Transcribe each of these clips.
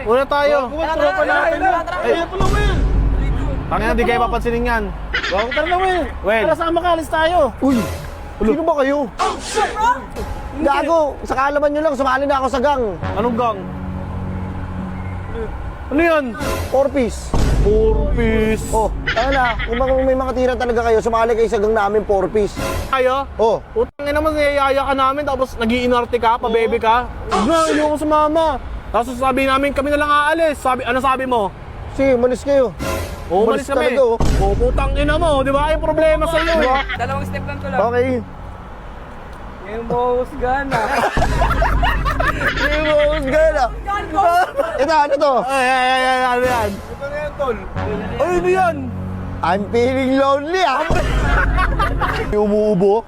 Una tayo. Tropa natin na. Ay, pala Will. Tangina, di kayo papansinin yan. Bago tara na Will. Well. Tara sama ka, alis tayo. Uy! Sino ba kayo? Gago! Sa kaalaman nyo lang, sumali na ako sa gang. Anong gang? Ano yan? 4-piece. 4-piece. Oh, ano na, kung may mga tira talaga kayo, sumali kayo sa gang namin 4-piece. Tayo? Oh, Utang ina mo, niyayaya ka namin tapos nag-iinarte ka, pa-baby ka. Huwag na, hindi ko sumama. Tapos sasabihin namin, kami na lang aalis. Ano sabi mo? sige, malis kayo. Oo, umalis kami. talaga, oh. Oo, putang ina mo, di ba? Ay problema sa iyo. Diba? Dalawang step lang to lang. Okay. Yung boss gana. Sige mo, gana. Ito, ano to? Ay, ano yan? Ito na yan, tol. Ay, ano yan? I'm feeling lonely, ah. Umuubo.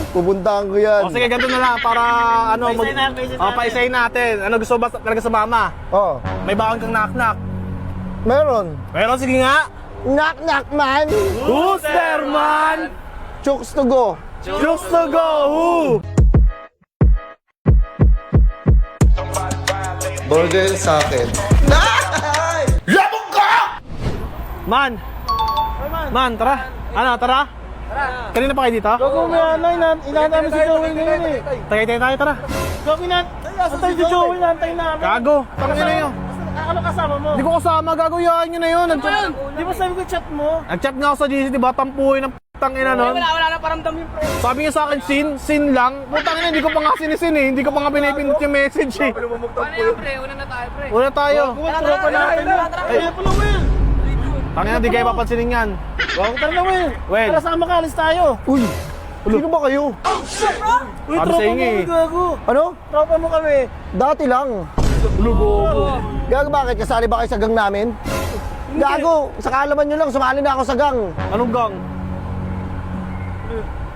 Pupuntahan ko yan. O sige, ganito na lang para ano, Paisayin natin. paisayin natin. Ano gusto ba talaga sa mama? Oh, May baon kang knock-knock. meron. Pero sige nga. Knock, knock, man. Who's there, man? Chooks to go. Just to go. Who? Burger sa akin. Man. Man, tara. Ano, tara? Kanina pa kayo dito? Gago may anay na. Inanay si Joey ngayon eh. Tagay tayo, tara. Gago na. Asan tayo si Joey? Nantay namin. Gago. Tangin na yun. Ano kasama mo? Hindi ko kasama, gagawin nyo na yun. Di ba sabi ko chat mo? Nag-chat nga ako sa GC, di ba? Tampuhin ng putang ina nun. Wala na paramdam yung pre. Sabi niya sa akin, sin lang. Putang ina, hindi ko pa nga sinisin eh. Hindi ko pa nga pinipindot yung message eh. Paano yan pre? Una na tayo pre. Una tayo. Tropa natin na. Ay, pala Will. Tangina, di kayo papansinin yan. Bago tara na Will. Well. Tara sama ka, alis tayo. Uy! Sino ba kayo? Uy, Sabi tropa sa mo inyo eh. kami, gago. Ano? Tropa mo kami. Dati lang. Gago, bakit? Kasali ba kayo sa gang namin? Gago! Sa kaalaman nyo lang, sumali na ako sa gang. Anong gang?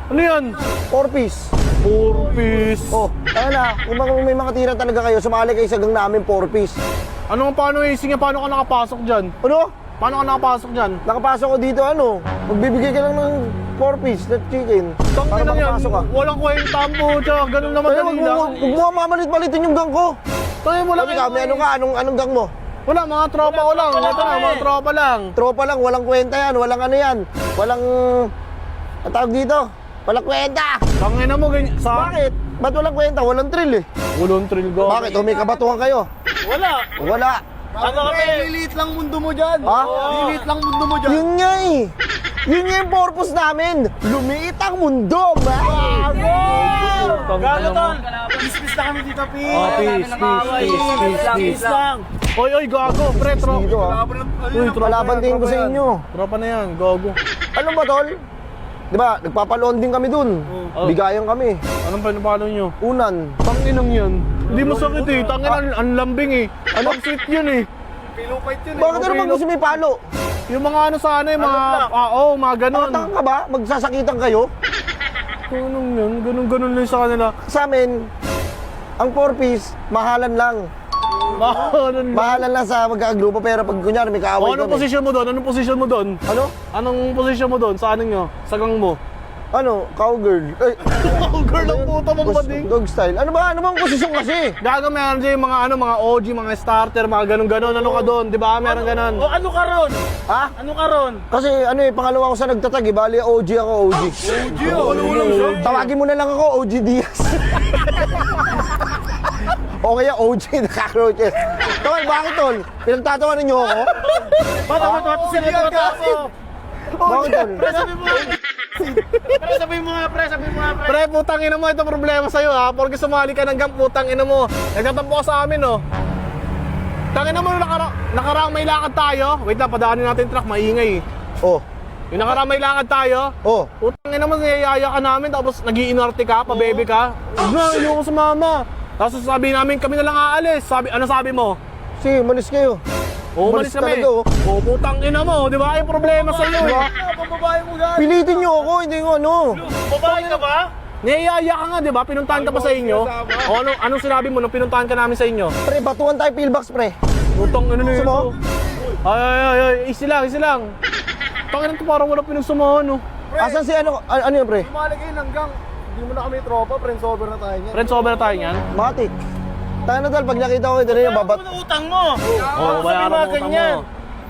Ano yan? 4-piece. 4-piece. Oh, ano na, kung may mga tira talaga kayo, sumali kayo sa gang namin 4-piece. Ano nga paano eh? Sige, paano ka nakapasok dyan? Ano? Paano ka nakapasok dyan? Nakapasok ko dito, ano? Magbibigay ka lang ng 4-piece na chicken. Para Tangina yan. makapasok ka. Walang kwenta mo, tsaka ganun naman Kaya dali lang. huwag mo mamalit-malitin yung gang ko. Tangina mo lang. Sabi ka, may ano ka, anong gang mo? Wala, mga tropa ko lang. Ito na, mga tropa lang. Tropa lang, walang kwenta yan, walang ano yan. Walang, ang tawag dito, walang kwenta. Tangina mo, ganyan. Sa... Bakit? Ba't walang kwenta? Walang thrill eh. Walang thrill go. Bakit? O may kabatuhan kayo? Wala. Wala. Ano kami? Lilit lang mundo mo dyan. Ha? Lilit lang mundo mo dyan. Yun nga eh. Yun nga yung purpose namin. Lumiit ang mundo, man. Gago tol. Peace na kami dito, peace. Oh, peace. Peace lang. Oy, gago. Pre, Dito ah. Uy, Palaban din ko sa inyo. Tropa na yan, gago. Ano ba, tol? Di ba, nagpapaloon din kami dun. Oh. Bigayan kami. Anong pinapalo nyo? Unan. Tanginang yan. Hindi mo sakit eh. Tanginang, ang lambing eh. Ano? Sweet yun eh. Pilupait yun Bakit ano bang gusto may palo? Yung mga ano sana eh, mga... Oo, mga ganon. Tanga ka ba? Magsasakitan kayo? Ganun yun, ganun lang sa kanila. Sa amin, ang 4-piece, mahalan lang. Ganun lang. Mahalan lang sa magkakagrupo, pero pag kunyari may O, kaaway anong kami. posisyon mo doon? Anong posisyon mo doon? Ano? Anong posisyon mo doon? Sa ano nyo? Sa gang mo? Ano? Cowgirl. Ay, Girl ang puta mong bading. dog style. Ano ba? Ano bang posisyon kasi? Gaga meron dyan yung mga ano, mga OG, mga starter, mga ganun-ganon. Ano ka doon? Di ba? Meron ganon. O ano ka ron? Ha? Ano ka ron? Kasi ano eh, pangalawa ko sa nagtatag eh. Bali, OG ako, OG. Ano lang siya? Tawagin mo na lang ako, OG Diaz. O kaya OG na cockroaches. Tol, bakit tol? Pinagtatawanan niyo ako? Ba't ako sila ako? Bakit tol? Pre, sabihin mo nga pre. Pre, putang ina mo, ito problema sa'yo ha. Porque sumali ka ng gang, putang ina mo. Nagtatampo ka sa amin, oh. Tangina mo, nakaraang may lakad tayo. Wait lang, padaanin natin truck, maingay. Oh, Yung nakaraang may lakad tayo. oh. Putang ina mo, niyayaya ka namin, tapos nag-iinarte ka, pa-baby ka. Huwag na, hindi ko sumama. Tapos sasabihin namin, kami na lang aalis. Ano sabi mo? Sige, malis kayo. Oo, umalis Umalis kami. talaga, oh. Oo, putang ina mo, di ba? Ay problema sa'yo eh. Pababae mo gan. Pilitin niyo ako, hindi ko ano. Babae ka ba? Niyayaya ka nga, di ba? Pinuntahan ka pa sa inyo. O anong sinabi mo nung pinuntahan ka namin sa inyo? Pre, batuhan tayo pillbox, pre. Putang ina Gusto mo? nito. Ay, easy lang. Tangina to, parang wala pinagsamahan, no? Asan si ano yun, pre? Lumalagay ng gang. Hindi mo na kami tropa, friends over na tayo niyan. Friends over na tayo niyan. Matik. Tayo na tol, pag nakita ko ito rin yung babat. Ano utang mo? Oo, bayaran mo utang mo.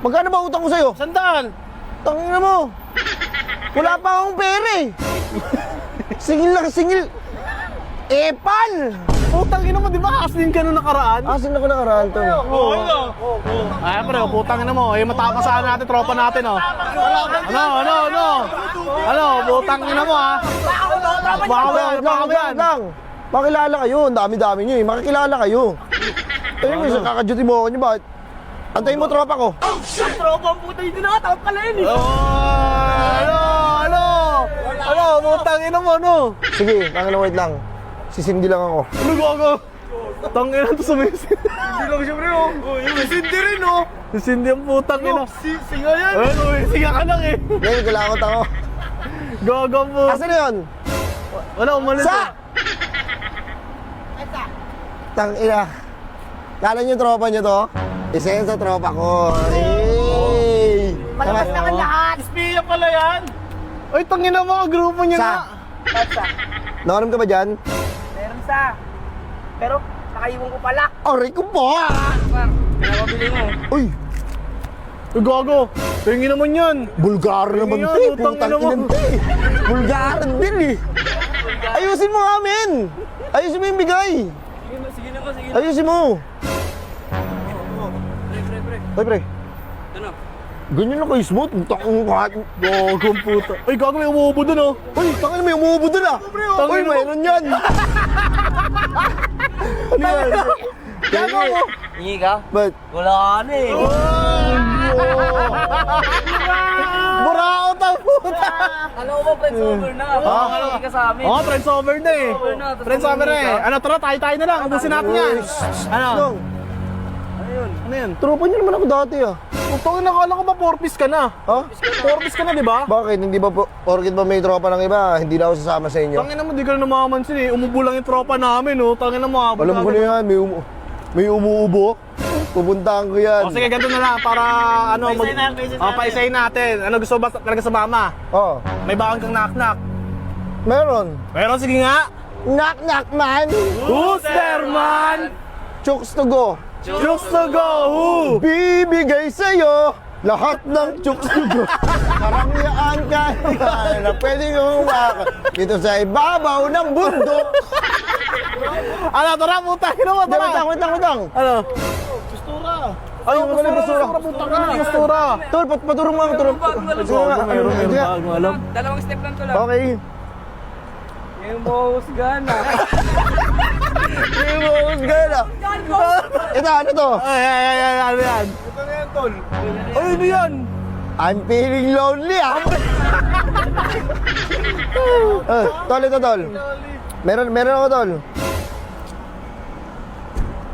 Magkano ba utang ko sa'yo? Sandaan. Tangina mo. Wala pa akong pera eh. Singil lang, singil. Epal! Putang ina mo, di ba? Aslin ka nung nakaraan? Asin ako nakaraan to. Ay, pre, putang ina mo. Eh, matapasahan natin, tropa natin, oh. Ano, putang ina mo, ha? Baka mo yan. Lang. Makilala kayo, ang dami-dami nyo eh. Makikilala kayo. Ayun mo, kakaduty mo ako nyo, bakit? Antayin mo tropa ko. Tropa ang puta yun na, takot pala yun eh. Ano, putang ina mo, no? Sige, wait lang. Sisindi lang ako. Ano gago? Tangina to sumisin. Hindi lang siya, pre, oh. Yung Cindy rin, oh. Si Cindy ang putang ina. Singa yan. Ano, singa ka lang, eh. Ngayon, kailangan ako. Gago po. Asan na yun? Wala, umalis. Sa! Tangina. Kala nyo tropa nyo to? Isa yan sa tropa ko. Hey! Palabas na kan lahat. Espiya pala yan. Ay, tangina mo, grupo niya Sa! nga. Patsa. Nakaram ka ba dyan? Meron sa. Pero, nakaiwan ko pala. Aray ko po! Par, pinapabili mo. Uy! Ay, gago. Tingin naman yan. Bulgar naman Yan, to eh. utang Putang ina mo. inan to eh. Bulgar din eh. Ayusin mo amin! Ayusin mo yung bigay! Sige na. Ayusin mo! Pre. Ay pre, Ano? ganyan lang kayo smooth. Takong kahit... Gago ang puta. Ay, gago, may umuubo dun, oh. Uy, tangin may umuubo dun ah! Uy, mayroon yan! Ano yan? Gago mo. Hingi ka? Ba't? Wala ka na eh. Buraot ang puta. Alam ko ba, friends over na. Hingi ka sa amin. Oh, friends over na, eh. Friends over na, eh. Ano, tara, tayo na lang. Ubusin natin yan. Ano? Nong, Ano yan? tropa niyo naman ako dati ah. Putang ina, nakala ko ba 4-piece ka na? Ha? 4-piece ka na, di ba? Bakit? Hindi ba po, porkit ba may tropa ng iba, hindi na ako sasama sa inyo? Tangina mo, di ka na namamansin, eh. Umubo lang yung tropa namin, oh. Tangina mo, habol Alam ko na yan, may umuubo. Pupuntahan ko yan. O sige, ganito na lang para ano, paisayin natin. Ano gusto ba talaga sa mama? Oh, May bakang kang knock-knock. meron. Meron, sige nga. Knock knock man! Who's there, man? Chooks to go! Chooks to go, who? Bibigay sa'yo lahat ng chooks to go. Karangyaan ka na pwede kong umakot dito sa ibabaw ng bundok. Ano, tara, putang ina mo, tara. Wait lang. Ano? Ay, yung wala basura. Putang ina, basura. Tol, paturong mo ako, turong. Meron ba alam? Dalawang step lang to lang. Okay. Yung boss gana. Yung bukas gala. Ito, ano to? Ay, ano yan? Ito na yan, tol. Ay, ano yan? I'm feeling lonely ah. Tol, ito tol. Meron ako tol.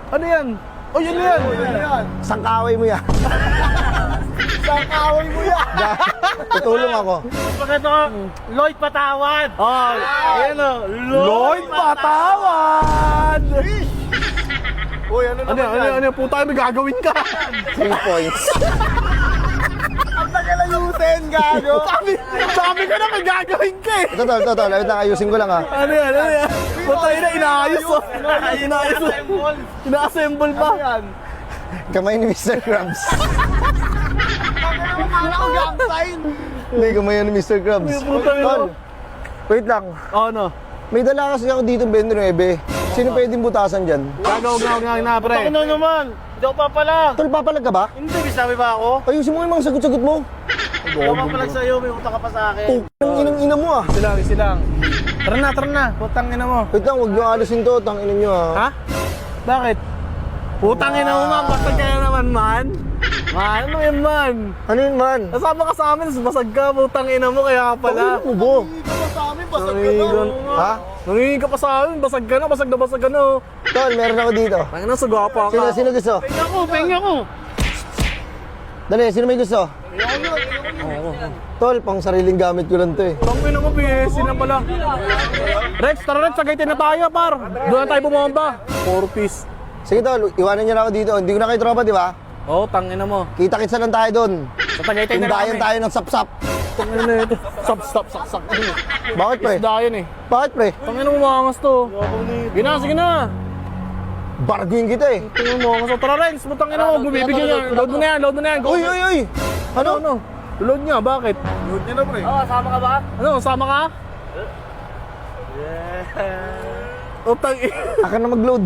Ano yan? Oh, yun yan. Sangkaway mo yan. Sangkaway mo yan. Tutulong ako. Bakit ako? Lloyd Patawad. Oh, Ayan o. Lloyd Patawad! Uy, ano, puta, may gagawin ka. 3 points. Ang tagal na yutin, gago. Sabi ko na may gagawin ka eh. Ito tol. Ayun lang, ayusin ko lang ah. Ano yan? Puta, inaayos oh. Inaayos oh. Ina-assemble pa. Kamay ni Mr. Krabs. Akala ko gang sign. Hindi, kamay ni Mr. Krabs. Puta, Tol, wait lang. Ano? May dala kasi ako dito 29. Sino pwedeng butasan dyan? Gagaw na, pre. Ano naman? Hindi ako papalag. Tol, papalag ka ba? Hindi, may sabi ba ako? Ayusin mo yung mga sagot-sagot mo. Hindi ako papalag sa'yo, may utang ka pa sa akin. Ang inang-ina mo ah. Silang. Tara na. Putang ina mo. Wait lang, huwag nyo alisin to. Tanginin nyo ah. Ha? Bakit? Putang ina mo, man. Basag ka na naman, man. Man, ano yun, man? Ano yun man? Nasama ka sa amin, basag ka. Putang ina mo, kaya ka pala. Ano mo bo? Ha? Nangingi ka pa sa amin, basag ka na, basag na. Oh. Tol, meron ako dito. Tangina, sugapa ka. Sino gusto? Penga ko. Dali, sino may gusto? Tol, pang sariling gamit ko lang to eh. Tangina mo, PSC na pala. Rex, tara Rex, sagay na tayo, par. Doon na tayo bumomba. 4-piece. Sige tol, iwanan nyo na ako dito. Hindi ko na kayo tropa, di ba? Oo, tangina mo. Kita-kitsa lang tayo doon. Sa Tagaytay na lang Tindayan kami. tayo ng sap-sap. Tangina na ito. Stop. Bakit pre? Isda yun eh. Bakit pre? Tangina mo, maangas to. Sige na. Barguin kita eh. Tingnan mo, so tara Renz, putang ina mo, bumibigyan niya. Load mo na yan, load mo na yan. Go. Uy, uy, uy! Ano? Ano? Load niya, bakit? Load niya na pre. Oo, sama ka ba? Ano, sama ka? Utang Aka na mag-load.